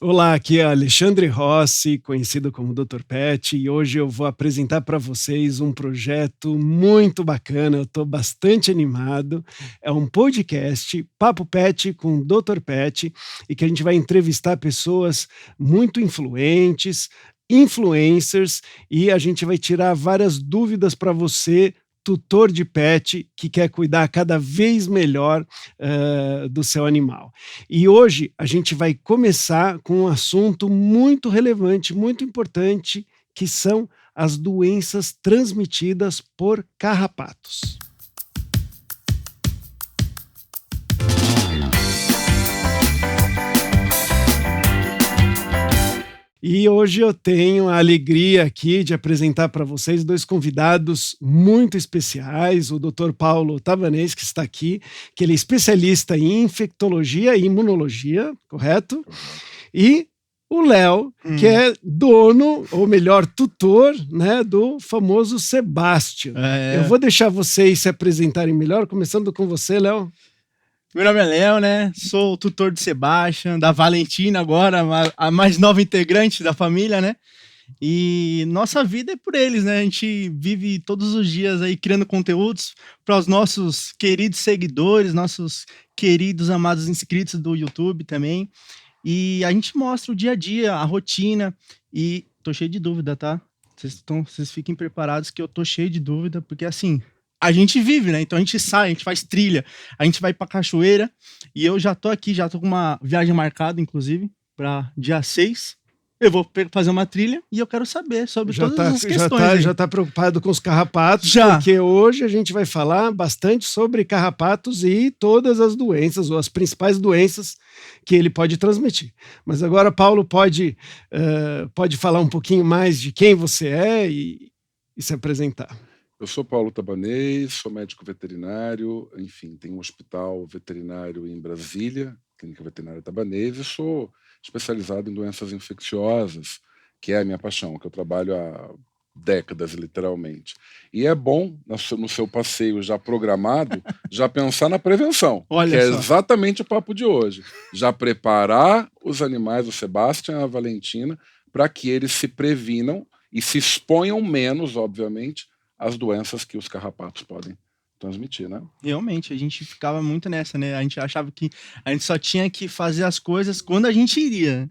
Olá, aqui é Alexandre Rossi, conhecido como Dr. Pet, e hoje eu vou apresentar para vocês um projeto muito bacana, eu estou bastante animado. É um podcast, Papo Pet com Dr. Pet, e que a gente vai entrevistar pessoas muito influentes, influencers, e a gente vai tirar várias dúvidas para você, tutor de pet, que quer cuidar cada vez melhor do seu animal. E hoje a gente vai começar com um assunto muito relevante, muito importante, que são as doenças transmitidas por carrapatos. E hoje eu tenho a alegria aqui de apresentar para vocês dois convidados muito especiais, o Dr. Paulo Tabanês, que está aqui, que ele é especialista em infectologia e imunologia, correto? E o Léo, que é dono, ou melhor, tutor, né, do famoso Sebastian. Eu vou deixar vocês se apresentarem melhor, começando com você, Léo. Meu nome é Léo, né? Sou o tutor de Sebastian, da Valentina agora, a mais nova integrante da família, né? E nossa vida é por eles, né? A gente vive todos os dias aí criando conteúdos para os nossos queridos seguidores, nossos queridos amados inscritos do YouTube também. E a gente mostra o dia a dia, a rotina. E tô cheio de dúvida, tá? Vocês fiquem preparados que eu tô cheio de dúvida, porque assim, a gente vive, né? Então a gente sai, a gente faz trilha, a gente vai pra cachoeira. E eu já tô aqui, já tô com uma viagem marcada, inclusive, para dia 6. Eu vou fazer uma trilha e eu quero saber sobre todas as questões. Já tá preocupado com os carrapatos, Já. Porque hoje a gente vai falar bastante sobre carrapatos e todas as doenças, ou as principais doenças que ele pode transmitir. Mas agora, Paulo, pode falar um pouquinho mais de quem você é e se apresentar. Eu sou Paulo Tabanês, sou médico veterinário, enfim, tenho um hospital veterinário em Brasília, Clínica Veterinária Tabanês, e sou especializado em doenças infecciosas, que é a minha paixão, que eu trabalho há décadas, literalmente. E é bom, no seu passeio já programado, já pensar na prevenção, Olha que é só. exatamente o papo de hoje. Já preparar os animais, o Sebastian e a Valentina, para que eles se previnam e se exponham menos, obviamente, as doenças que os carrapatos podem transmitir, né? Realmente, a gente ficava muito nessa, né? A gente achava que a gente só tinha que fazer as coisas quando a gente iria.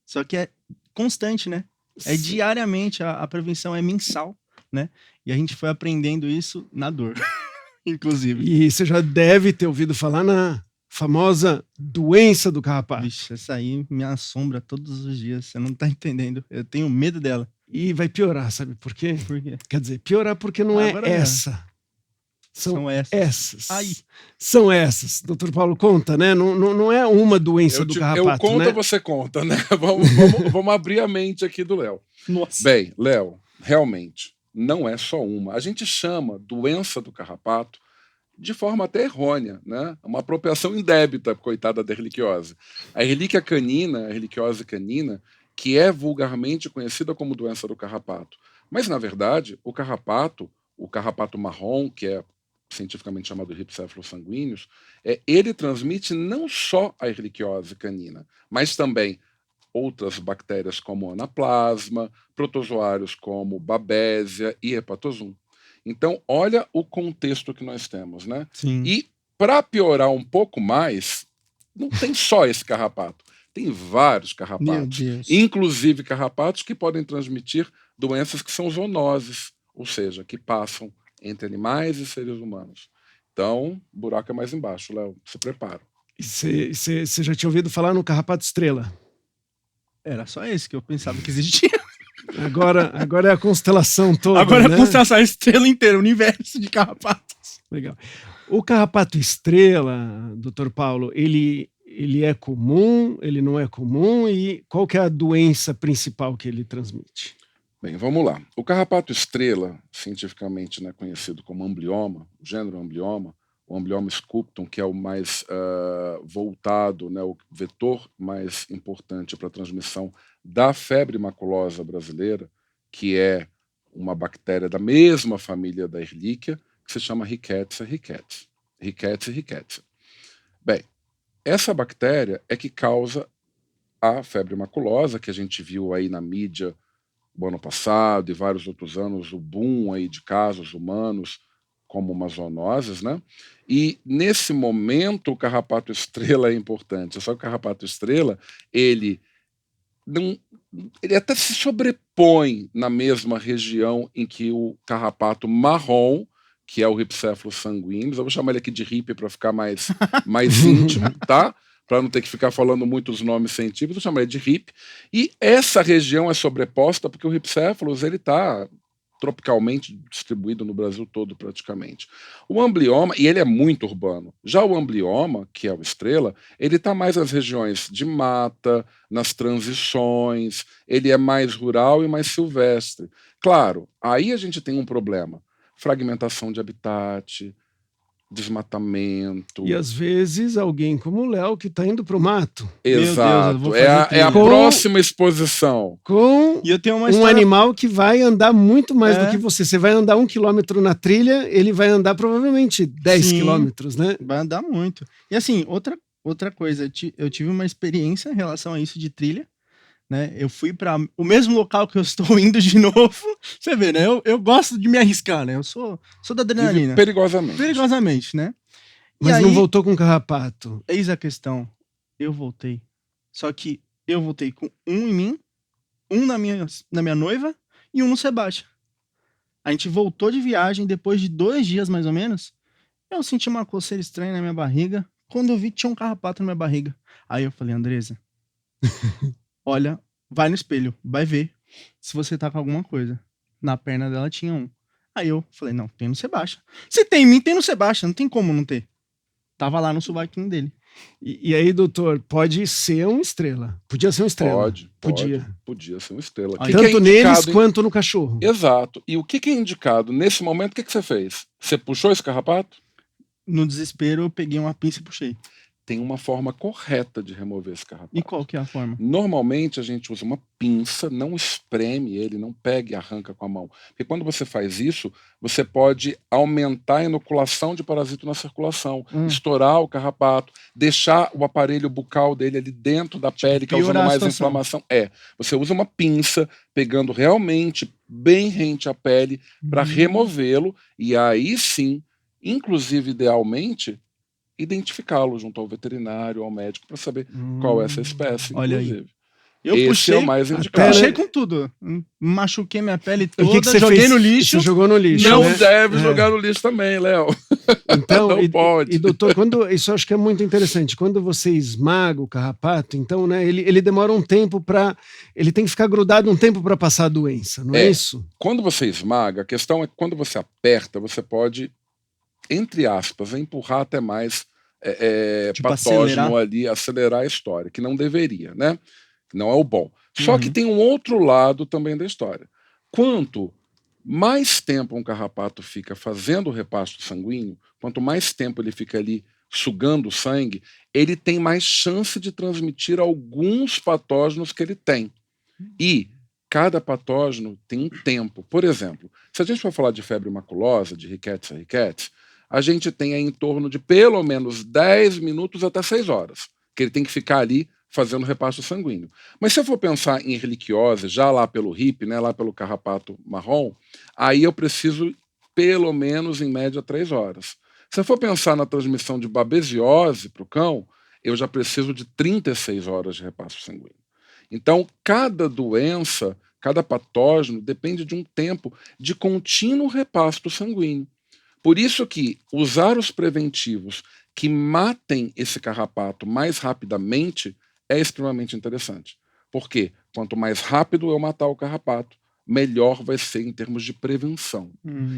Só que é constante, né? É diariamente, a prevenção é mensal, né? E a gente foi aprendendo isso na dor, inclusive. E você já deve ter ouvido falar na famosa doença do carrapato. Vixe, essa aí me assombra todos os dias, você não tá entendendo. Eu tenho medo dela. E vai piorar, sabe por quê? Por quê? Quer dizer, piorar porque não é Agora essa. São essas. Ai. São essas. Doutor Paulo, conta, né? Não é uma doença do carrapato, eu conto, né? você conta, né? Vamos abrir a mente aqui do Léo. Nossa. Bem, Léo, realmente, não é só uma. A gente chama doença do carrapato de forma até errônea, né? Uma apropriação indébita, coitada da erliquiose. A erlíquia canina, a erliquiose canina, que é vulgarmente conhecida como doença do carrapato. Mas, na verdade, o carrapato marrom, que é cientificamente chamado Rhipcephalus sanguíneos, ele transmite não só a erliquiose canina, mas também outras bactérias como anaplasma, protozoários como babésia e hepatosum. Então, olha o contexto que nós temos, né? Sim. E, para piorar um pouco mais, não tem só esse carrapato. Tem vários carrapatos. Meu Deus. Inclusive carrapatos que podem transmitir doenças que são zoonoses, ou seja, que passam entre animais e seres humanos. Então, o buraco é mais embaixo, Léo. Se prepara. Você já tinha ouvido falar no carrapato estrela? Era só esse que eu pensava que existia. Agora é a constelação toda, Agora né? é a constelação, a estrela inteira, o universo de carrapatos. Legal. O carrapato estrela, doutor Paulo, ele é comum, ele não é comum, e qual que é a doença principal que ele transmite? Bem, vamos lá. O carrapato estrela, cientificamente, né, conhecido como amblioma, o gênero amblioma, o amblioma sculptum, que é o mais voltado, né, o vetor mais importante para a transmissão da febre maculosa brasileira, que é uma bactéria da mesma família da Ehrlichia, que se chama Rickettsia ricketts. Rickettsia rickettsiae. Bem, essa bactéria é que causa a febre maculosa, que a gente viu aí na mídia o ano passado e vários outros anos, o boom aí de casos humanos como uma zoonoses, né? E nesse momento o carrapato estrela é importante. Só que o carrapato estrela, ele até se sobrepõe na mesma região em que o carrapato marrom, que é o Rhipicephalus sanguineus, eu vou chamar ele aqui de RIP para ficar mais íntimo, tá? Para não ter que ficar falando muitos nomes científicos, eu chamo ele de RIP. E essa região é sobreposta porque o Rhipicephalus ele está tropicalmente distribuído no Brasil todo praticamente. O amblioma, e ele é muito urbano. Já o amblioma, que é o estrela, ele está mais nas regiões de mata, nas transições, ele é mais rural e mais silvestre. Claro, aí a gente tem um problema. Fragmentação de habitat, desmatamento. E às vezes alguém como o Léo que está indo para o mato. Exato. É a próxima exposição. Com e eu tenho uma um animal que vai andar muito mais do que você. Você vai andar 1 quilômetro na trilha, ele vai andar provavelmente 10 quilômetros, né? Vai andar muito. E assim, outra coisa, eu tive uma experiência em relação a isso de trilha. Né? Eu fui para o mesmo local que eu estou indo de novo. Você vê, né? Eu gosto de me arriscar, né? Eu sou da adrenalina. Perigosamente, né? Mas aí, não voltou com carrapato. Eis a questão. Eu voltei. Só que eu voltei com um em mim, um na minha noiva e um no Sebastião. A gente voltou de viagem depois de 2 dias, mais ou menos. Eu senti uma coceira estranha na minha barriga. Quando eu vi, tinha um carrapato na minha barriga. Aí eu falei, Andresa... Olha, vai no espelho, vai ver se você tá com alguma coisa. Na perna dela tinha um. Aí eu falei, não, tem no Sebastião. Se tem em mim, tem no Sebastião, não tem como não ter. Tava lá no sovaquinho dele. E aí, doutor, pode ser uma estrela. Podia ser uma estrela. Podia ser uma estrela. Tanto neles quanto no cachorro. Exato. E o que é indicado? Nesse momento, o que você fez? Você puxou esse carrapato? No desespero, eu peguei uma pinça e puxei. Tem uma forma correta de remover esse carrapato. E qual que é a forma? Normalmente a gente usa uma pinça, não espreme ele, não pega e arranca com a mão. Porque quando você faz isso, você pode aumentar a inoculação de parasito na circulação, estourar o carrapato, deixar o aparelho bucal dele ali dentro da pele, causando mais inflamação. Você usa uma pinça, pegando realmente bem rente à pele para removê-lo, e aí sim, inclusive idealmente, identificá-lo junto ao veterinário, ao médico, para saber qual é essa espécie, Olha inclusive. Aí. Eu puxei, é o mais indicado. Puxei com tudo. Machuquei minha pele toda, que você joguei fez? no lixo. Você jogou no lixo, Não né? deve jogar no lixo também, Léo. Então, não pode. E doutor, isso eu acho que é muito interessante. Quando você esmaga o carrapato, então, né, ele demora um tempo para... Ele tem que ficar grudado um tempo para passar a doença, não é isso? Quando você esmaga, a questão é que quando você aperta, você pode, entre aspas, empurrar até mais tipo patógeno ali, acelerar a história, que não deveria, né? Não é o bom. Só que tem um outro lado também da história. Quanto mais tempo um carrapato fica fazendo o repasto sanguíneo, quanto mais tempo ele fica ali sugando o sangue, ele tem mais chance de transmitir alguns patógenos que ele tem. E cada patógeno tem um tempo. Por exemplo, se a gente for falar de febre maculosa, de Rickettsia ricketts, a gente tem aí em torno de pelo menos 10 minutos até 6 horas, que ele tem que ficar ali fazendo repasto sanguíneo. Mas se eu for pensar em erliquiose, já lá pelo RIP, né, lá pelo carrapato marrom, aí eu preciso pelo menos, em média, 3 horas. Se eu for pensar na transmissão de babesiose para o cão, eu já preciso de 36 horas de repasto sanguíneo. Então, cada doença, cada patógeno depende de um tempo de contínuo repasto sanguíneo. Por isso que usar os preventivos que matem esse carrapato mais rapidamente é extremamente interessante. Porque quanto mais rápido eu matar o carrapato, melhor vai ser em termos de prevenção.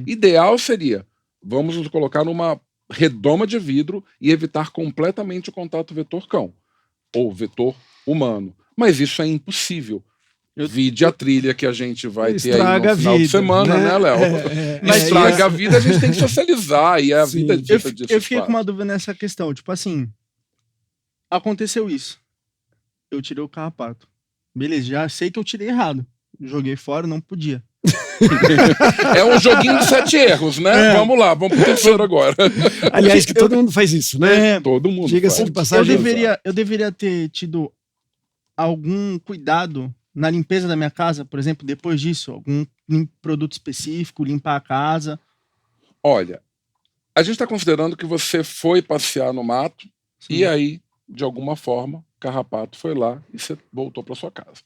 Ideal seria, vamos nos colocar numa redoma de vidro e evitar completamente o contato vetor-cão ou vetor humano. Mas isso é impossível. Vide a trilha que a gente vai ter aí no final de semana, né, Léo? Mas estraga a vida, a gente tem que socializar, e a vida disso. Eu fiquei com uma dúvida nessa questão. Tipo assim, aconteceu isso. Eu tirei o carrapato. Beleza, já sei que eu tirei errado. Joguei fora, não podia. É um joguinho de 7 erros, né? Vamos lá, vamos pro terceiro agora. Aliás, que todo mundo faz isso, né? Todo mundo Diga-se de passagem. Eu deveria ter tido algum cuidado na limpeza da minha casa, por exemplo, depois disso? Algum produto específico, limpar a casa? Olha, a gente está considerando que você foi passear no mato e Sim. aí, de alguma forma, o carrapato foi lá e você voltou para sua casa.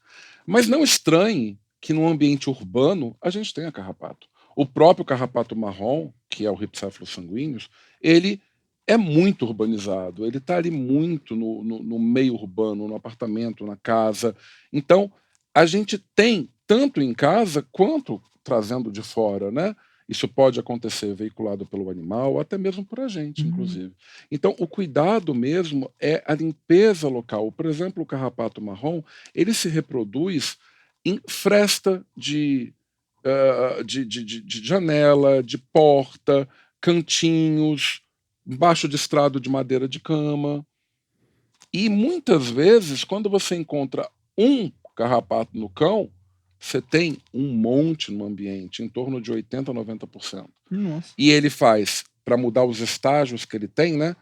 Mas não estranhe que no ambiente urbano a gente tenha carrapato. O próprio carrapato marrom, que é o Rhipicephalus sanguineus, ele é muito urbanizado, ele está ali muito no meio urbano, no apartamento, na casa. Então, a gente tem, tanto em casa quanto trazendo de fora, né? Isso pode acontecer veiculado pelo animal, ou até mesmo por a gente, inclusive. Então, o cuidado mesmo é a limpeza local. Por exemplo, o carrapato marrom, ele se reproduz em fresta de janela, de porta, cantinhos, embaixo de estrado de madeira de cama. E muitas vezes, quando você encontra um carrapato no cão, você tem um monte no ambiente, em torno de 80% a 90%. Nossa. E ele faz, para mudar os estágios que ele tem, né?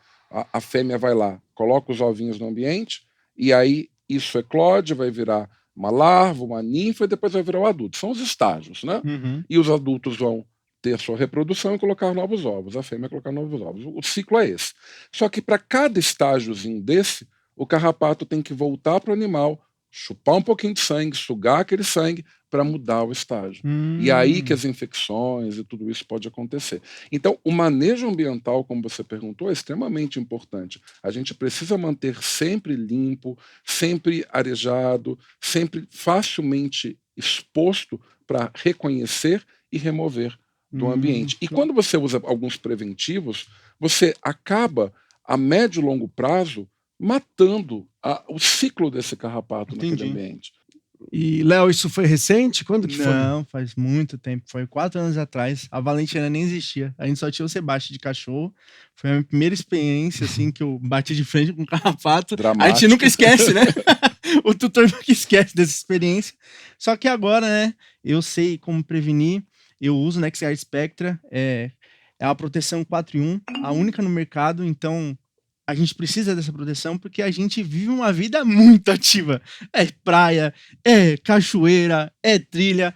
A fêmea vai lá, coloca os ovinhos no ambiente, e aí isso eclode, vai virar uma larva, uma ninfa, e depois vai virar o adulto. São os estágios, né? E os adultos vão ter sua reprodução e colocar novos ovos. A fêmea colocar novos ovos. O ciclo é esse. Só que para cada estágiozinho desse, o carrapato tem que voltar para o animal, chupar um pouquinho de sangue, sugar aquele sangue para mudar o estágio. E é aí que as infecções e tudo isso pode acontecer. Então, o manejo ambiental, como você perguntou, é extremamente importante. A gente precisa manter sempre limpo, sempre arejado, sempre facilmente exposto para reconhecer e remover do ambiente. E quando você usa alguns preventivos, você acaba, a médio e longo prazo, matando o ciclo desse carrapato naquele ambiente. E, Léo, isso foi recente? Quando que foi? Não, faz muito tempo. Foi 4 anos atrás. A Valentina nem existia. A gente só tinha o Sebastião de cachorro. Foi a minha primeira experiência, assim, que eu bati de frente com um carrapato. Dramático. A gente nunca esquece, né? O tutor nunca esquece dessa experiência. Só que agora, né, eu sei como prevenir. Eu uso o NexGuard Spectra. É uma proteção 4 em 1, a única no mercado. Então, a gente precisa dessa proteção porque a gente vive uma vida muito ativa. É praia, é cachoeira, é trilha,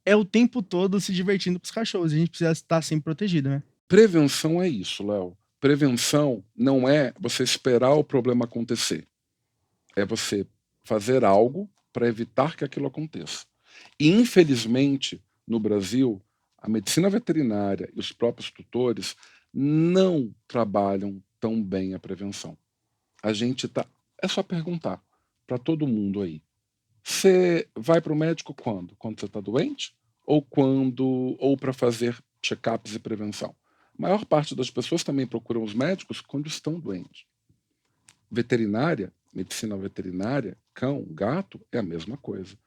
é o tempo todo se divertindo com os cachorros. A gente precisa estar sempre protegido, né? Prevenção é isso, Léo. Prevenção não é você esperar o problema acontecer. É você fazer algo para evitar que aquilo aconteça. E, infelizmente, no Brasil, a medicina veterinária e os próprios tutores não trabalham tão bem a prevenção. A gente tá. É só perguntar para todo mundo aí. Você vai para o médico quando? Quando você está doente? Ou para fazer check-ups e prevenção? A maior parte das pessoas também procuram os médicos quando estão doentes. Veterinária, medicina veterinária, cão, gato, é a mesma coisa.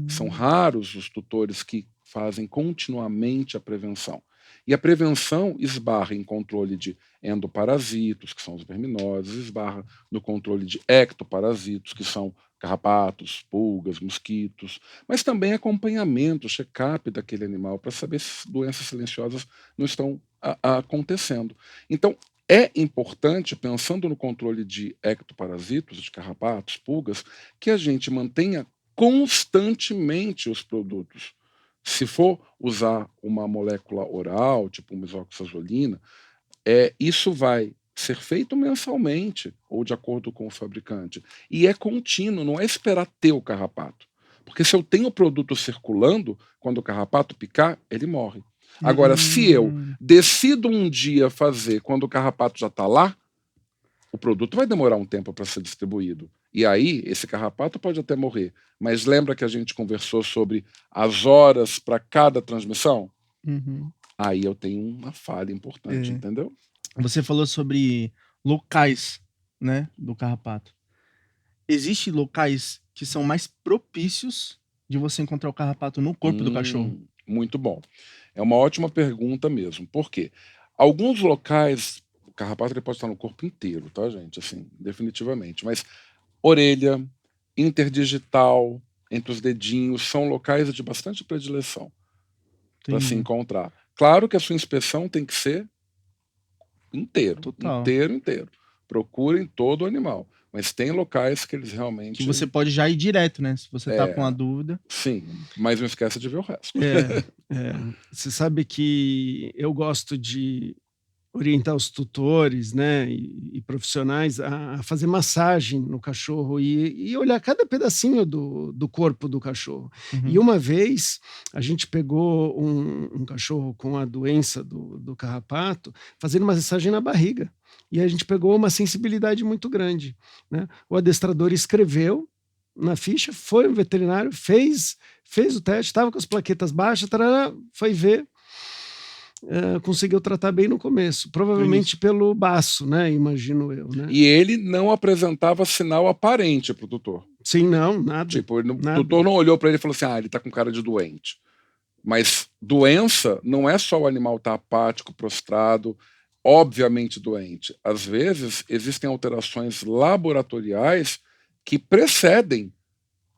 São raros os tutores que fazem continuamente a prevenção. E a prevenção esbarra em controle de endoparasitos, que são os verminosos, esbarra no controle de ectoparasitos, que são carrapatos, pulgas, mosquitos, mas também acompanhamento, check-up daquele animal para saber se doenças silenciosas não estão acontecendo. Então, é importante, pensando no controle de ectoparasitos, de carrapatos, pulgas, que a gente mantenha constantemente os produtos. Se for usar uma molécula oral, tipo uma isoxazolina, isso vai ser feito mensalmente ou de acordo com o fabricante. E é contínuo, não é esperar ter o carrapato. Porque se eu tenho o produto circulando, quando o carrapato picar, ele morre. Agora, se eu decido um dia fazer quando o carrapato já está lá, o produto vai demorar um tempo para ser distribuído. E aí, esse carrapato pode até morrer. Mas lembra que a gente conversou sobre as horas para cada transmissão? Aí eu tenho uma falha importante, entendeu? Você falou sobre locais, né, do carrapato. Existem locais que são mais propícios de você encontrar o carrapato no corpo do cachorro? Muito bom. É uma ótima pergunta mesmo. Por quê? Alguns locais, o carrapato ele pode estar no corpo inteiro, tá, gente? Assim, definitivamente. Mas orelha, interdigital, entre os dedinhos, são locais de bastante predileção para se encontrar. Claro que a sua inspeção tem que ser inteiro, Total. inteiro. Procurem todo o animal. Mas tem locais que eles realmente... Que você pode já ir direto, né? Se você tá com uma dúvida. Sim, mas não esqueça de ver o resto. Você sabe que eu gosto de orientar os tutores, né, e profissionais a fazer massagem no cachorro e olhar cada pedacinho do corpo do cachorro. E uma vez a gente pegou um cachorro com a doença do carrapato, fazendo uma massagem na barriga. E a gente pegou uma sensibilidade muito grande, né? O adestrador escreveu na ficha, foi ao veterinário, fez o teste, estava com as plaquetas baixas, tarará, foi ver, conseguiu tratar bem no começo, provavelmente pelo baço, né? Imagino eu, né? E ele não apresentava sinal aparente para o tutor. Sim, não, nada. Tipo, nada. O tutor não olhou para ele e falou assim: ele tá com cara de doente. Mas doença não é só o animal estar apático, prostrado, obviamente doente. Às vezes existem alterações laboratoriais que precedem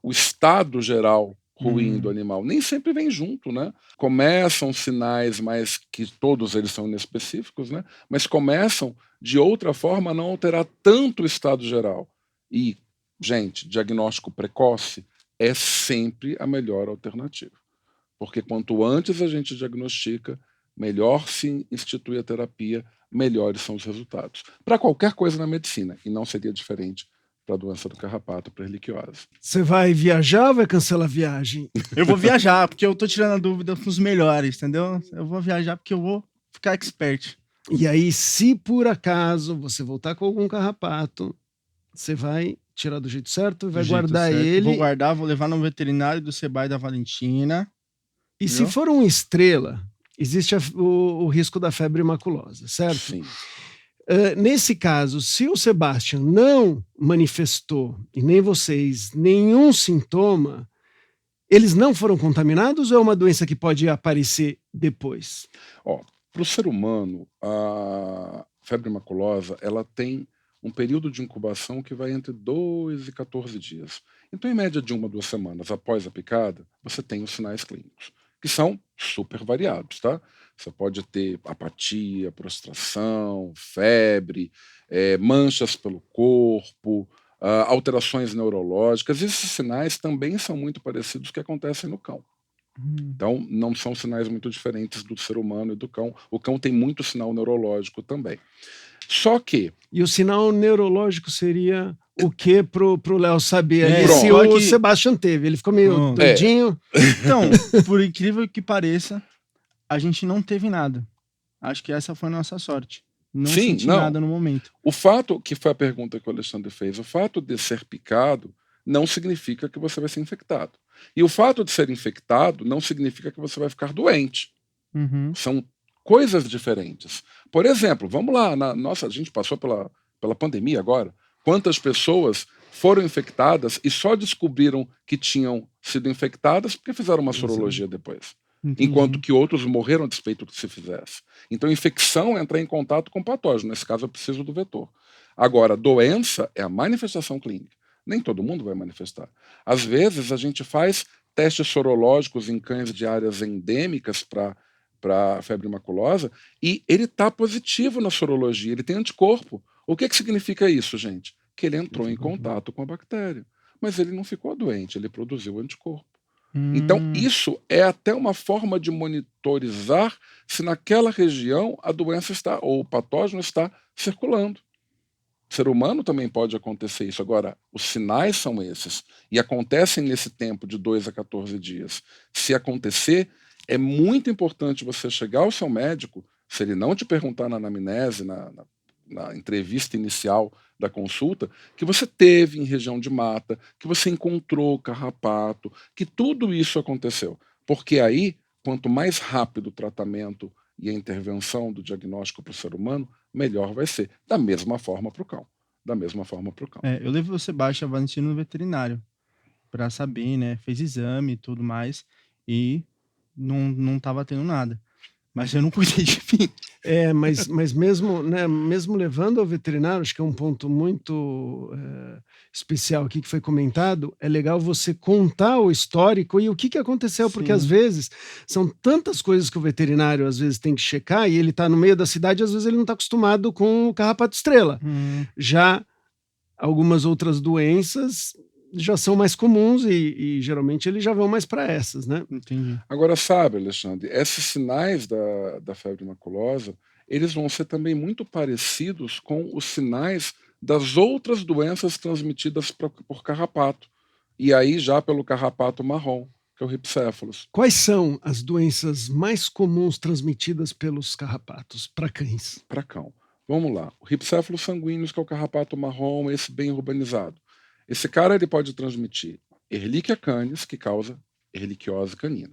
o estado geral ruim do animal. Nem sempre vem junto, né? Começam sinais, mas que todos eles são inespecíficos, né? Mas começam de outra forma a não alterar tanto o estado geral. E, gente, diagnóstico precoce é sempre a melhor alternativa. Porque quanto antes a gente diagnostica, melhor se institui a terapia, melhores são os resultados. Para qualquer coisa na medicina, e não seria diferente para a doença do carrapato, para a erliquiose. Você vai viajar ou vai cancelar a viagem? Eu vou viajar, porque eu tô tirando a dúvida com os melhores, entendeu? Eu vou viajar porque eu vou ficar expert. E aí, se por acaso você voltar com algum carrapato, você vai tirar do jeito certo e vai guardar ele. Vou guardar, vou levar no veterinário do Sebai da Valentina. E se for um estrela, existe o risco da febre maculosa, certo? Sim. Nesse caso, se o Sebastian não manifestou, e nem vocês, nenhum sintoma, eles não foram contaminados ou é uma doença que pode aparecer depois? Para o ser humano, a febre maculosa ela tem um período de incubação que vai entre 2 e 14 dias. Então, em média de 1 a 2 semanas após a picada, você tem os sinais clínicos, que são super variados, tá? Você pode ter apatia, prostração, febre, manchas pelo corpo, alterações neurológicas. Esses sinais também são muito parecidos que acontecem no cão. Então, não são sinais muito diferentes do ser humano e do cão. O cão tem muito sinal neurológico também. Só que... E o sinal neurológico seria o que pro Léo saber? Se o Sebastian teve, ele ficou meio doidinho. Então, por incrível que pareça, a gente não teve nada. Acho que essa foi a nossa sorte. Não senti nada no momento. O fato, que foi a pergunta que o Alexandre fez, o fato de ser picado não significa que você vai ser infectado. E o fato de ser infectado não significa que você vai ficar doente. São coisas diferentes. Por exemplo, vamos lá, a gente passou pela pandemia agora. Quantas pessoas foram infectadas e só descobriram que tinham sido infectadas porque fizeram uma sorologia depois. Enquanto que outros morreram a despeito do que se fizesse. Então, infecção é entrar em contato com o patógeno. Nesse caso, eu preciso do vetor. Agora, doença é a manifestação clínica. Nem todo mundo vai manifestar. Às vezes, a gente faz testes sorológicos em cães de áreas endêmicas para febre maculosa e ele está positivo na sorologia, ele tem anticorpo. O que significa isso, gente? Que ele entrou em contato com a bactéria. Mas ele não ficou doente, ele produziu anticorpo. Então, isso é até uma forma de monitorizar se naquela região a doença está, ou o patógeno está circulando. O ser humano também pode acontecer isso. Agora, os sinais são esses, e acontecem nesse tempo de 2 a 14 dias. Se acontecer, é muito importante você chegar ao seu médico, se ele não te perguntar na anamnese, na entrevista inicial da consulta, que você teve em região de mata, que você encontrou carrapato, que tudo isso aconteceu. Porque aí, quanto mais rápido o tratamento e a intervenção do diagnóstico para o ser humano, melhor vai ser. Da mesma forma para o cão. Eu levei o Sebastião Valentina no veterinário para saber, né? Fez exame e tudo mais e não estava tendo nada. Mas eu não cuidei de mim. Mas mesmo, né, mesmo levando ao veterinário, acho que é um ponto muito especial aqui que foi comentado, é legal você contar o histórico e o que aconteceu, porque às vezes são tantas coisas que o veterinário às vezes tem que checar e ele está no meio da cidade, às vezes ele não está acostumado com o carrapato estrela. Já algumas outras doenças já são mais comuns e geralmente eles já vão mais para essas, né? Entendi. Agora, sabe, Alexandre, esses sinais da febre maculosa, eles vão ser também muito parecidos com os sinais das outras doenças transmitidas por carrapato. E aí já pelo carrapato marrom, que é o ripséfalos. Quais são as doenças mais comuns transmitidas pelos carrapatos para cães? Para cão. Vamos lá. O ripséfalos sanguíneos, que é o carrapato marrom, esse bem urbanizado. Esse cara ele pode transmitir Ehrlichia canis, que causa erliquiose canina.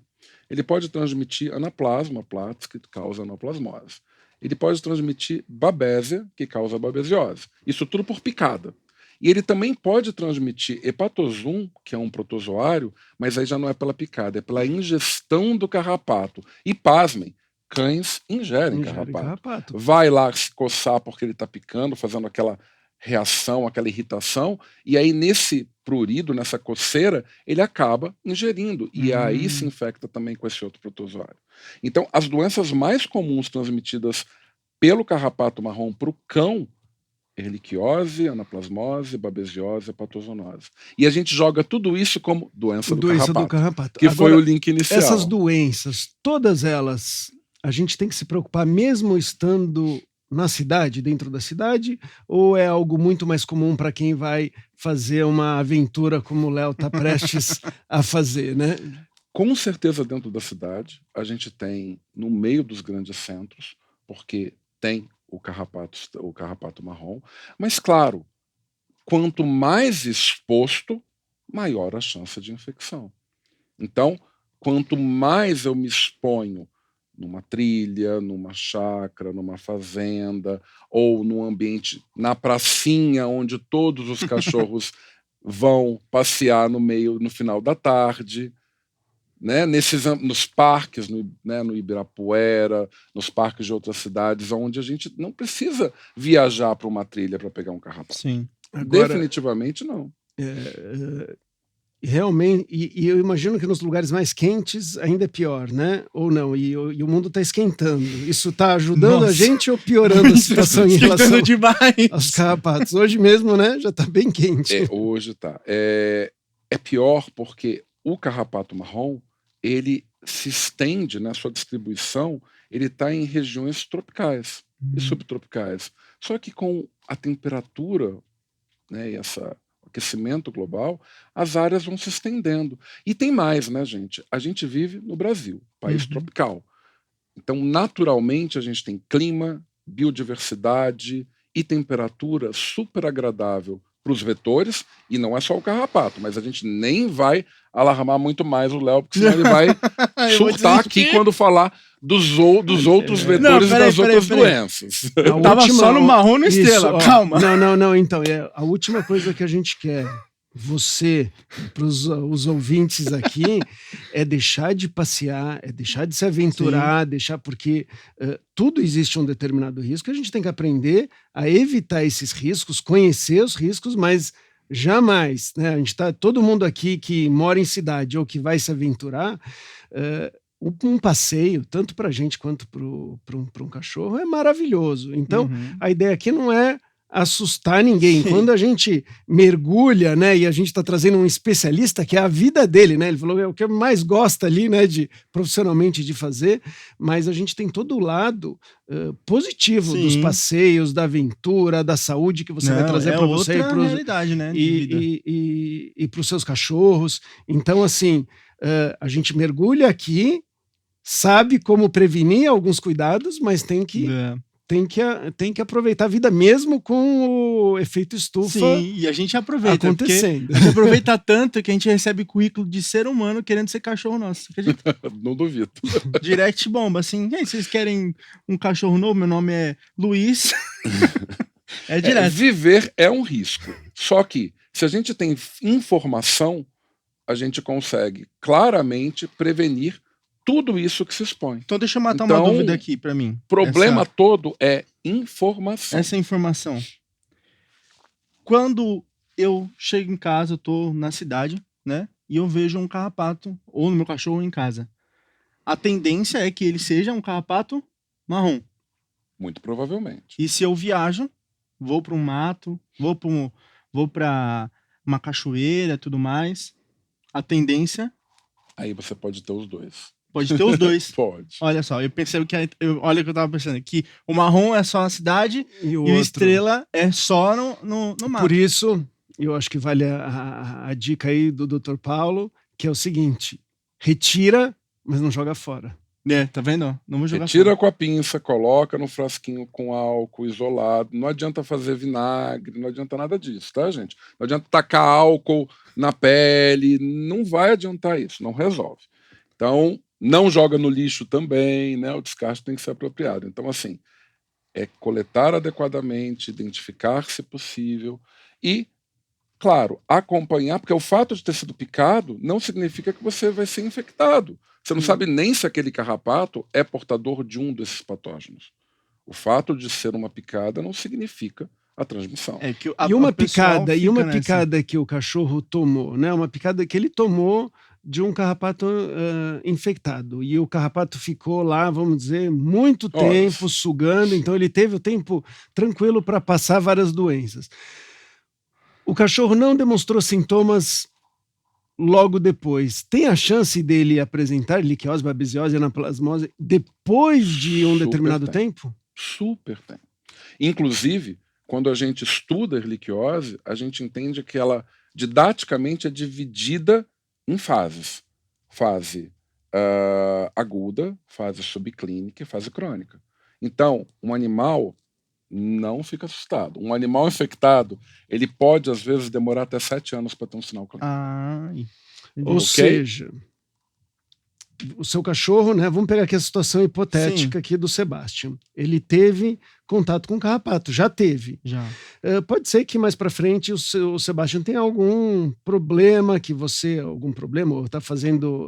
Ele pode transmitir Anaplasma platis, que causa anaplasmose. Ele pode transmitir Babésia, que causa babesiose. Isso tudo por picada. E ele também pode transmitir hepatosum, que é um protozoário, mas aí já não é pela picada, é pela ingestão do carrapato. E pasmem, cães ingerem carrapato. Vai lá se coçar porque ele está picando, fazendo aquela reação, aquela irritação, e aí nesse prurido, nessa coceira, ele acaba ingerindo, e aí se infecta também com esse outro protozoário. Então, as doenças mais comuns transmitidas pelo carrapato marrom para o cão, erliquiose, anaplasmose, babesiose, hepatozoonose. E a gente joga tudo isso como doença do carrapato. Que agora, foi o link inicial. Essas doenças, todas elas, a gente tem que se preocupar mesmo estando na cidade, dentro da cidade, ou é algo muito mais comum para quem vai fazer uma aventura como o Léo está prestes a fazer, né? Com certeza dentro da cidade, a gente tem no meio dos grandes centros, porque tem o carrapato marrom, mas claro, quanto mais exposto, maior a chance de infecção. Então, quanto mais eu me exponho numa trilha, numa chácara, numa fazenda, ou num ambiente, na pracinha, onde todos os cachorros vão passear no final da tarde, né? Nos parques, no Ibirapuera, nos parques de outras cidades, onde a gente não precisa viajar para uma trilha para pegar um carrapato. Sim. Agora, definitivamente não. Realmente, e eu imagino que nos lugares mais quentes ainda é pior, né? Ou não, e o mundo está esquentando. Isso está ajudando a gente ou piorando a situação em relação aos carrapatos? Hoje mesmo, né? Já está bem quente. Hoje está. É pior porque o carrapato marrom, ele se estende, na sua distribuição, ele está em regiões tropicais e subtropicais. Só que com a temperatura, né, e o aquecimento global, as áreas vão se estendendo. E tem mais, né, gente? A gente vive no Brasil, país tropical. Então, naturalmente, a gente tem clima, biodiversidade e temperatura super agradável para os vetores, e não é só o carrapato, mas a gente nem vai alarmar muito mais o Léo, porque senão ele vai surtar aqui quando falar dos outros vetores e das outras doenças. Eu tava só no marrom no estrela, calma. Não, então, a última coisa que a gente quer, você, para os ouvintes aqui, é deixar de passear, é deixar de se aventurar, porque tudo existe um determinado risco, a gente tem que aprender a evitar esses riscos, conhecer os riscos, mas jamais, né? A gente está, todo mundo aqui que mora em cidade ou que vai se aventurar, um passeio, tanto para a gente quanto para um cachorro, é maravilhoso. Então, a ideia aqui não é assustar ninguém. Sim. Quando a gente mergulha, né, e a gente está trazendo um especialista que é a vida dele, né? Ele falou é o que mais gosta ali, né, profissionalmente de fazer, mas a gente tem todo o lado positivo dos passeios, da aventura, da saúde que você vai trazer para você realidade, né, e para os seus cachorros. Então, assim, a gente mergulha aqui, sabe como prevenir alguns cuidados, mas tem que aproveitar a vida mesmo com o efeito estufa. Sim, e a gente aproveita. Acontecendo. A gente aproveita tanto que a gente recebe currículo de ser humano querendo ser cachorro nosso. Acredita? Não duvido. Direct bomba, assim. E aí, vocês querem um cachorro novo? Meu nome é Luiz. É direto. Viver é um risco. Só que, se a gente tem informação, a gente consegue claramente prevenir tudo isso que se expõe. Então deixa eu matar uma dúvida aqui para mim. O problema todo é informação. Essa informação. Quando eu chego em casa, eu tô na cidade, né? E eu vejo um carrapato, ou no meu cachorro em casa. A tendência é que ele seja um carrapato marrom. Muito provavelmente. E se eu viajo, vou para um mato, vou vou para uma cachoeira e tudo mais, a tendência Aí você pode ter os dois. pode ter os dois. Pode. Olha só, eu pensei que olha o que eu tava pensando, que o marrom é só na cidade E o e o outro. estrela é só no Por mato. isso, eu acho que vale a dica aí do Dr. Paulo, que é o seguinte: retira, mas não joga fora. Tá vendo? Não vou jogar Retira fora. com a pinça, coloca no frasquinho com álcool isolado. Não adianta fazer vinagre, não adianta nada disso, tá, gente? Não adianta tacar álcool na pele, não vai adiantar isso, não resolve. Então, não joga no lixo também, né? O descarte tem que ser apropriado. Então, assim, é coletar adequadamente, identificar se possível e, claro, acompanhar, porque o fato de ter sido picado não significa que você vai ser infectado. Você não sabe nem se aquele carrapato é portador de um desses patógenos. O fato de ser uma picada não significa a transmissão. É que E uma o pessoal picada, fica nessa. picada que o cachorro tomou, né? Uma picada que ele tomou de um carrapato infectado. E o carrapato ficou lá, vamos dizer, muito Horas. tempo sugando, então ele teve o tempo tranquilo para passar várias doenças. O cachorro não demonstrou sintomas logo depois. Tem a chance dele apresentar liquiose, babesiose, anaplasmose depois de um Super determinado tem. tempo? Super tem. Inclusive, quando a gente estuda a erliquiose, a gente entende que ela didaticamente é dividida em fases. Fase aguda, fase subclínica e fase crônica. Então, um animal não fica assustado. Um animal infectado, ele pode, às vezes, demorar até 7 anos para ter um sinal clínico. Ou seja, o seu cachorro, né? Vamos pegar aqui a situação hipotética aqui do Sebastian. Ele teve contato com o carrapato, já teve. Já. Pode ser que mais para frente o Sebastian tenha algum problema que você, ou tá fazendo,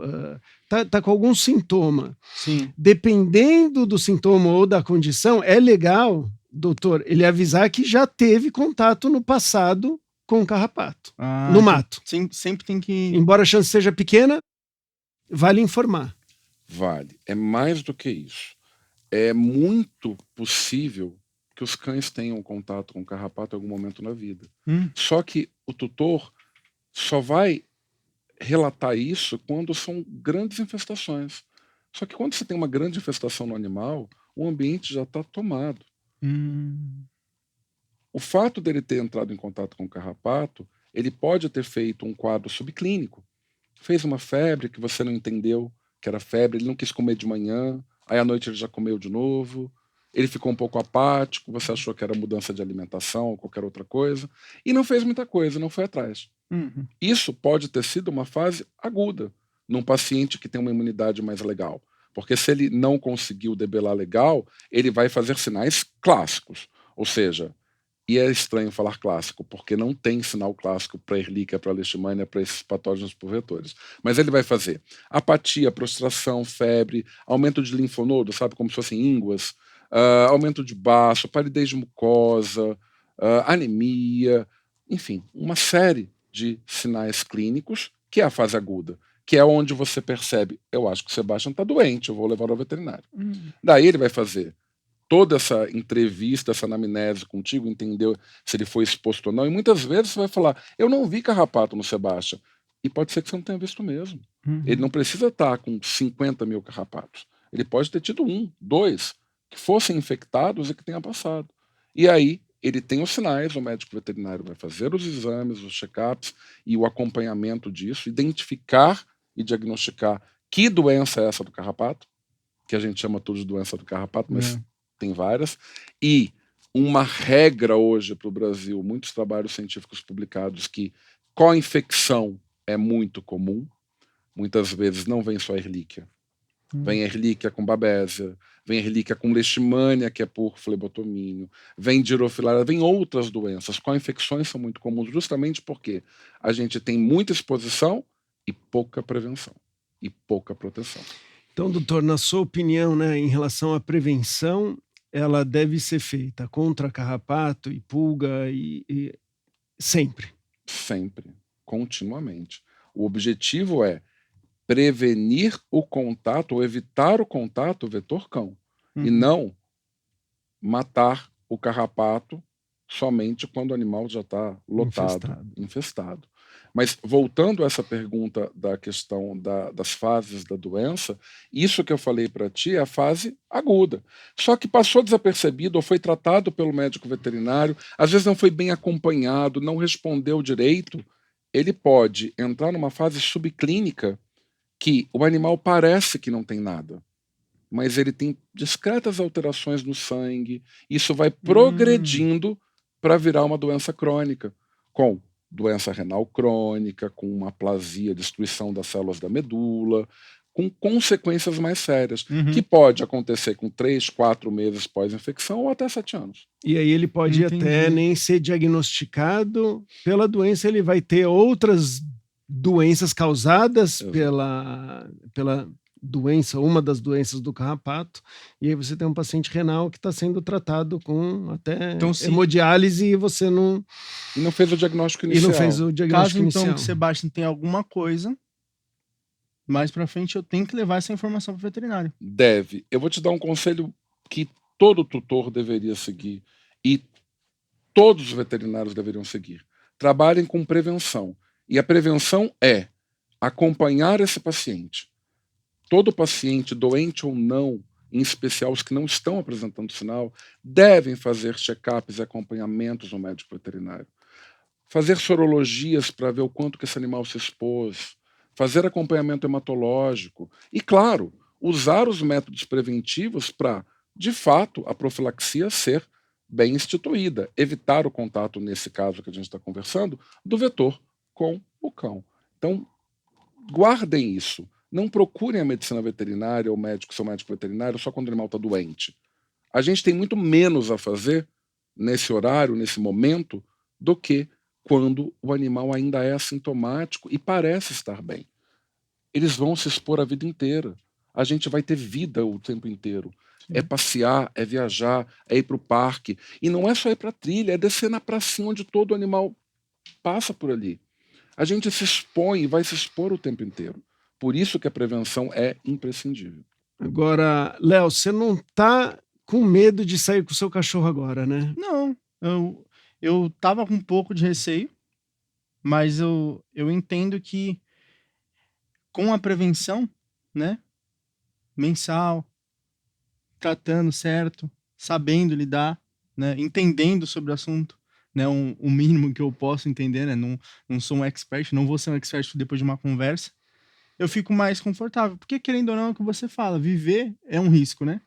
tá com algum sintoma. Sim. Dependendo do sintoma ou da condição, é legal, doutor, ele avisar que já teve contato no passado com o carrapato, no mato. Sempre tem que... Embora a chance seja pequena, vale informar. Vale. É mais do que isso. É muito possível que os cães tenham contato com o carrapato em algum momento na vida. Só que o tutor só vai relatar isso quando são grandes infestações. Só que quando você tem uma grande infestação no animal, o ambiente já está tomado. O fato dele ter entrado em contato com o carrapato, ele pode ter feito um quadro subclínico. Fez uma febre que você não entendeu que era febre, ele não quis comer de manhã, aí à noite ele já comeu de novo, ele ficou um pouco apático, você achou que era mudança de alimentação ou qualquer outra coisa, e não fez muita coisa, não foi atrás. Isso pode ter sido uma fase aguda, num paciente que tem uma imunidade mais legal. Porque se ele não conseguiu debelar legal, ele vai fazer sinais clássicos. Ou seja, e é estranho falar clássico, porque não tem sinal clássico para Ehrlichia, para Leishmania, para esses patógenos por vetores. Mas ele vai fazer apatia, prostração, febre, aumento de linfonodo, sabe, como se fossem ínguas, aumento de baço, palidez de mucosa, anemia, enfim, uma série de sinais clínicos, que é a fase aguda, que é onde você percebe, eu acho que o Sebastian está doente, eu vou levar ao veterinário. Daí ele vai fazer toda essa entrevista, essa anamnese contigo, entendeu se ele foi exposto ou não, e muitas vezes você vai falar, eu não vi carrapato no Sebastian, e pode ser que você não tenha visto mesmo. Ele não precisa estar com 50 mil carrapatos, ele pode ter tido 1, 2, que fossem infectados e que tenha passado. E aí, ele tem os sinais, o médico veterinário vai fazer os exames, os check-ups e o acompanhamento disso, identificar e diagnosticar que doença é essa do carrapato, que a gente chama tudo de doença do carrapato, mas tem várias, e uma regra hoje para o Brasil, muitos trabalhos científicos publicados, que co-infecção é muito comum, muitas vezes não vem só Ehrlichia, vem Ehrlichia com babésia, vem Ehrlichia com leishmania, que é por flebotomínio, vem dirofilária, vem outras doenças. Co-infecções são muito comuns justamente porque a gente tem muita exposição e pouca prevenção, e pouca proteção. Então, doutor, na sua opinião, né, em relação à prevenção, ela deve ser feita contra carrapato e pulga e sempre? Sempre, continuamente. O objetivo é prevenir o contato ou evitar o contato vetor-cão e não matar o carrapato somente quando o animal já está lotado, Infestado. infestado. Mas voltando a essa pergunta da questão das fases da doença, isso que eu falei para ti é a fase aguda. Só que passou desapercebido ou foi tratado pelo médico veterinário, às vezes não foi bem acompanhado, não respondeu direito, ele pode entrar numa fase subclínica que o animal parece que não tem nada, mas ele tem discretas alterações no sangue, isso vai progredindo para virar uma doença crônica, com doença renal crônica, com uma aplasia, destruição das células da medula, com consequências mais sérias, que pode acontecer com 3, 4 meses pós-infecção ou até 7 anos. E aí ele pode até nem ser diagnosticado pela doença, ele vai ter outras doenças causadas pela doença, uma das doenças do carrapato, e aí você tem um paciente renal que está sendo tratado com até hemodiálise e você não... E não fez o diagnóstico inicial. E não fez o diagnóstico inicial. Caso então que o Sebastião tem alguma coisa, mais pra frente eu tenho que levar essa informação pro veterinário. Deve. Eu vou te dar um conselho que todo tutor deveria seguir e todos os veterinários deveriam seguir. Trabalhem com prevenção. E a prevenção é acompanhar esse paciente. Todo paciente, doente ou não, em especial os que não estão apresentando sinal, devem fazer check-ups e acompanhamentos no médico veterinário. Fazer sorologias para ver o quanto que esse animal se expôs, fazer acompanhamento hematológico e, claro, usar os métodos preventivos para, de fato, a profilaxia ser bem instituída. Evitar o contato, nesse caso que a gente está conversando, do vetor com o cão. Então, guardem isso. Não procurem a medicina veterinária ou seu médico veterinário só quando o animal está doente. A gente tem muito menos a fazer nesse horário, nesse momento, do que quando o animal ainda é assintomático e parece estar bem. Eles vão se expor a vida inteira. A gente vai ter vida o tempo inteiro. É passear, é viajar, é ir para o parque. E não é só ir para a trilha, é descer na pracinha onde todo animal passa por ali. A gente se expõe e vai se expor o tempo inteiro. Por isso que a prevenção é imprescindível. Agora, Léo, você não está com medo de sair com o seu cachorro agora, né? Não, eu tava com um pouco de receio, mas eu entendo que com a prevenção, né, mensal, tratando certo, sabendo lidar, né, entendendo sobre o assunto, né, o mínimo que eu posso entender, né, não sou um expert, não vou ser um expert depois de uma conversa, eu fico mais confortável, porque querendo ou não é o que você fala, viver é um risco, né,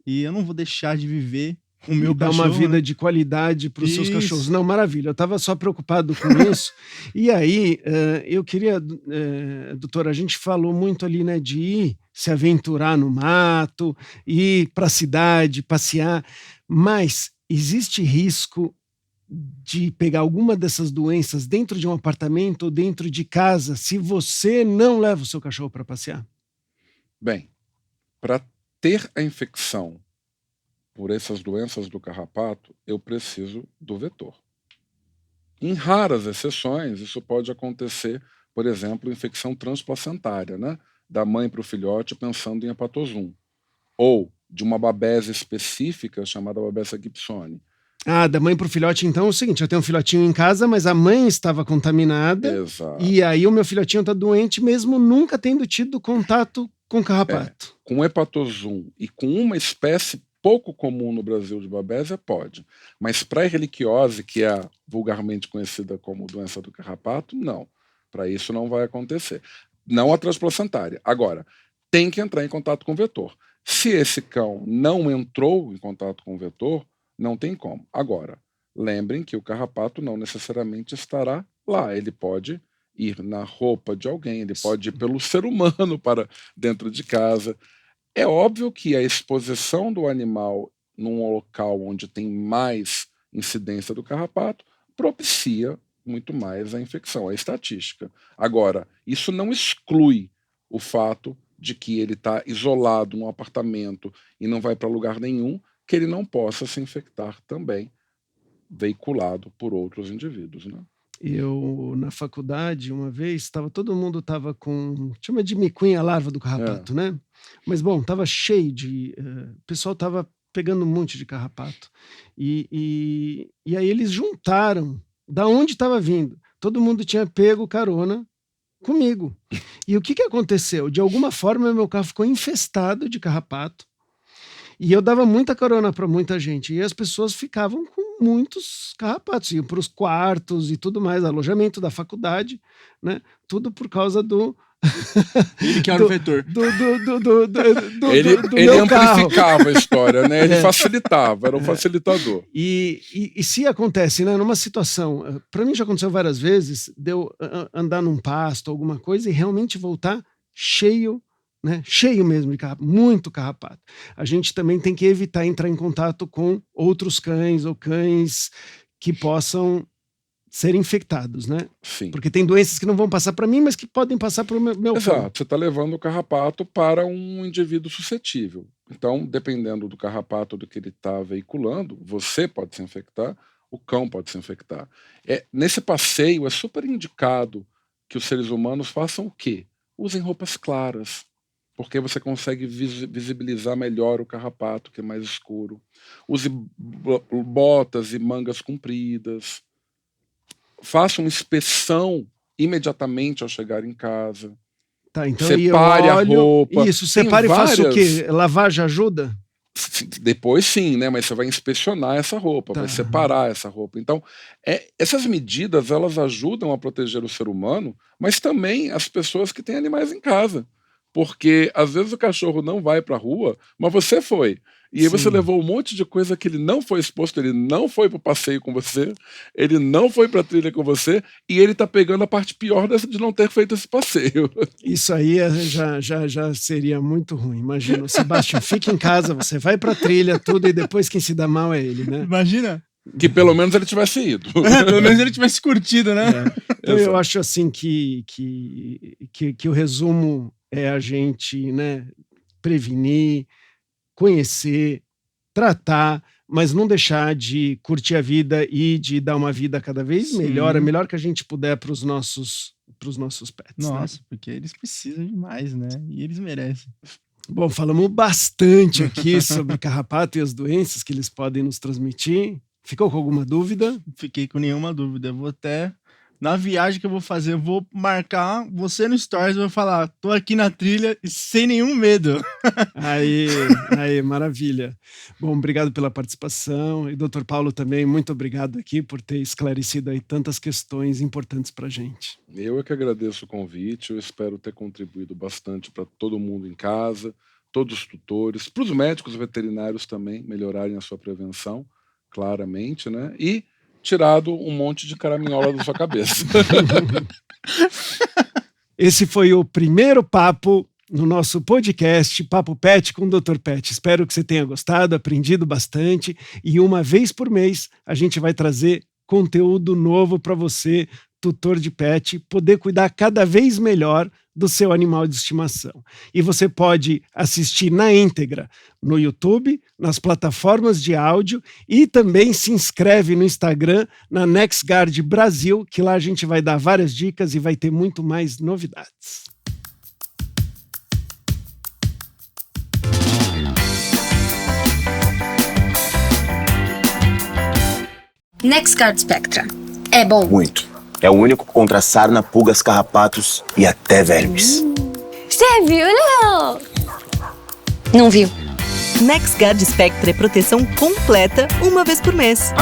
e eu não vou deixar de viver com o meu cachorro, dar uma vida né? de qualidade para os seus cachorros. Não, maravilha, eu estava só preocupado com isso. E aí, eu queria, doutora, a gente falou muito ali, né, de ir se aventurar no mato, ir para a cidade, passear, mas existe risco de pegar alguma dessas doenças dentro de um apartamento ou dentro de casa se você não leva o seu cachorro para passear? Bem, para ter a infecção por essas doenças do carrapato, eu preciso do vetor. Em raras exceções, isso pode acontecer, por exemplo, infecção transplacentária, né? Da mãe para o filhote pensando em hepatosum. Ou de uma babese específica chamada babesa gibsoni. Ah, da mãe para o filhote, então, é o seguinte, eu tenho um filhotinho em casa, mas a mãe estava contaminada. Exato. E aí o meu filhotinho está doente, mesmo nunca tendo tido contato com carrapato. Com hepatosum e com uma espécie pouco comum no Brasil de babésia, pode. Mas para a erliquiose, que é vulgarmente conhecida como doença do carrapato, não. Para isso não vai acontecer. Não a transplacentária. Agora, tem que entrar em contato com o vetor. Se esse cão não entrou em contato com o vetor, não tem como. Agora, lembrem que o carrapato não necessariamente estará lá. Ele pode ir na roupa de alguém, ele pode ir pelo ser humano para dentro de casa. É óbvio que a exposição do animal num local onde tem mais incidência do carrapato propicia muito mais a infecção, a estatística. Agora, isso não exclui o fato de que ele está isolado num apartamento e não vai para lugar nenhum, que ele não possa se infectar também, veiculado por outros indivíduos, né? Eu, na faculdade, uma vez, todo mundo estava com, chama de micuinha, larva do carrapato, né? Mas, bom, estava cheio de... o pessoal estava pegando um monte de carrapato. E aí eles juntaram da onde estava vindo. Todo mundo tinha pego carona comigo. E o que aconteceu? De alguma forma, meu carro ficou infestado de carrapato. E eu dava muita carona para muita gente. E as pessoas ficavam com muitos carrapatos. Iam para os quartos e tudo mais, alojamento da faculdade, né? Tudo por causa do... Ele que era o vetor. Ele amplificava a história, né? Ele facilitava, era um facilitador. E se acontece, né, numa situação, para mim já aconteceu várias vezes, de eu andar num pasto, alguma coisa, e realmente voltar cheio, né, cheio mesmo de carrapato, muito carrapato. A gente também tem que evitar entrar em contato com outros cães ou cães que possam ser infectados, né? Sim. Porque tem doenças que não vão passar para mim, mas que podem passar para o meu Exato, cão. você está levando o carrapato para um indivíduo suscetível. Então, dependendo do carrapato do que ele está veiculando, você pode se infectar, o cão pode se infectar. Nesse passeio é super indicado que os seres humanos façam o quê? Usem roupas claras, porque você consegue visibilizar melhor o carrapato, que é mais escuro. Use botas e mangas compridas. Faça uma inspeção imediatamente ao chegar em casa. Tá, então separe a roupa. Isso, separe e faça o quê? Lavar já ajuda? Depois sim, né? Mas você vai inspecionar essa roupa, vai separar essa roupa. Então, essas medidas, elas ajudam a proteger o ser humano, mas também as pessoas que têm animais em casa. Porque, às vezes, o cachorro não vai para a rua, mas você foi. E aí você levou um monte de coisa que ele não foi exposto, ele não foi pro passeio com você, ele não foi pra trilha com você, e ele tá pegando a parte pior de não ter feito esse passeio. Isso aí já seria muito ruim. Imagina, o Sebastião fica em casa, você vai pra trilha, tudo, e depois quem se dá mal é ele, né? Imagina. Que pelo menos ele tivesse ido. Pelo menos ele tivesse curtido, né? Então eu acho assim que o resumo é a gente, né, prevenir, conhecer, tratar, mas não deixar de curtir a vida e de dar uma vida cada vez melhor, a melhor que a gente puder para os nossos pets. Nossa, né? porque eles precisam demais, né? E eles merecem. Bom, falamos bastante aqui sobre carrapato e as doenças que eles podem nos transmitir. Ficou com alguma dúvida? Fiquei com nenhuma dúvida. Eu vou até... Na viagem que eu vou fazer, eu vou marcar você no Stories, eu vou falar, tô aqui na trilha e sem nenhum medo. Aí, maravilha. Bom, obrigado pela participação. E Dr. Paulo também, muito obrigado aqui por ter esclarecido aí tantas questões importantes pra gente. Eu é que agradeço o convite, eu espero ter contribuído bastante para todo mundo em casa, todos os tutores, para os médicos veterinários também melhorarem a sua prevenção, claramente, né? E tirado um monte de caraminhola da sua cabeça. Esse foi o primeiro papo no nosso podcast Papo Pet com o Dr. Pet. Espero que você tenha gostado, aprendido bastante, e uma vez por mês a gente vai trazer conteúdo novo para você, tutor de pet, poder cuidar cada vez melhor do seu animal de estimação. E você pode assistir na íntegra no YouTube, nas plataformas de áudio, e também se inscreve no Instagram, na NexGuard Brasil, que lá a gente vai dar várias dicas e vai ter muito mais novidades. NexGuard Spectra. É bom? Muito. É o único contra sarna, pulgas, carrapatos e até vermes. Você viu, não? Não viu. NexGuard Spectra é proteção completa uma vez por mês.